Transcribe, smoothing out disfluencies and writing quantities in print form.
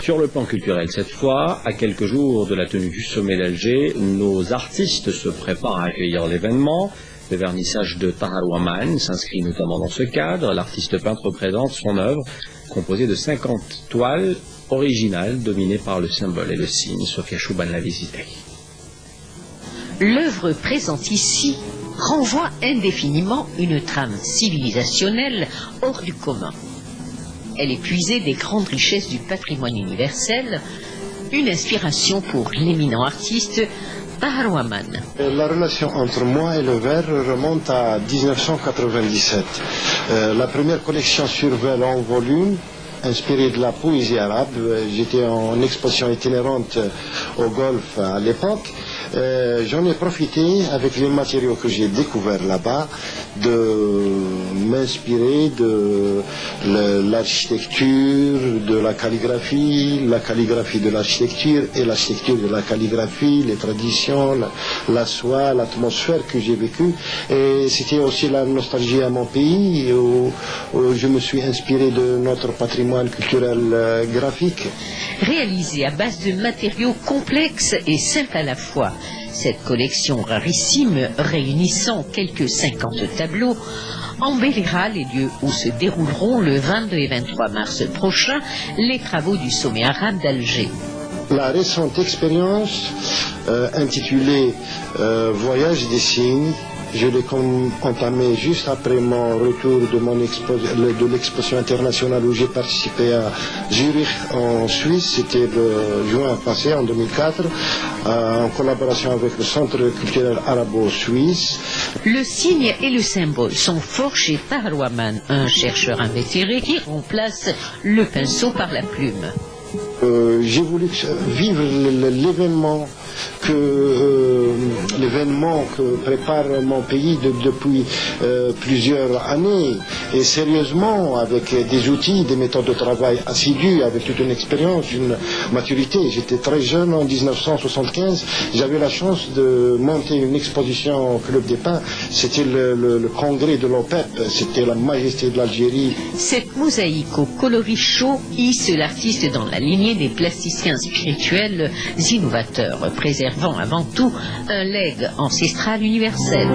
Sur le plan culturel, cette fois, à quelques jours de la tenue du sommet d'Alger, nos artistes se préparent à accueillir l'événement. Le vernissage de Tahar Ouaman s'inscrit notamment dans ce cadre. L'artiste peintre présente son œuvre, composée de 50 toiles originales, dominées par le symbole et le signe. Sophia Chouban l'a visité. L'œuvre présente ici renvoie indéfiniment une trame civilisationnelle hors du commun. Elle est puisée des grandes richesses du patrimoine universel, une inspiration pour l'éminent artiste Tahar Ouaman. La relation entre moi et le verre remonte à 1997. La première collection sur verre en volume, inspirée de la poésie arabe. J'étais en exposition itinérante au Golfe à l'époque. J'en ai profité avec les matériaux que j'ai découverts là-bas de m'inspirer de l'architecture, de la calligraphie de l'architecture et l'architecture de la calligraphie, les traditions, la soie, l'atmosphère que j'ai vécue. Et c'était aussi la nostalgie à mon pays où je me suis inspiré de notre patrimoine culturel graphique. Réalisée à base de matériaux complexes et simples à la fois, cette collection rarissime, réunissant quelques 50 tableaux, embellira les lieux où se dérouleront le 22 et 23 mars prochain les travaux du sommet arabe d'Alger. La récente expérience intitulée Voyage des signes, je l'ai entamée juste après mon retour de l'exposition internationale où j'ai participé à Zurich en Suisse. C'était le juin passé, en 2004, en collaboration avec le Centre culturel arabo-suisse. Le signe et le symbole sont forts chez Tahar Ouaman, un chercheur invétéré qui remplace le pinceau par la plume. J'ai voulu vivre l'événement que prépare mon pays depuis plusieurs années, et sérieusement, avec des outils, des méthodes de travail assidues, avec toute une expérience, une maturité. J'étais très jeune en 1975, j'avais la chance de monter une exposition au Club des Pins. C'était le congrès de l'OPEP, c'était la majesté de l'Algérie. Cette mosaïque au coloris chaud hisse l'artiste dans la lignée des plasticiens spirituels innovateurs, préservant avant tout un legs ancestral universel.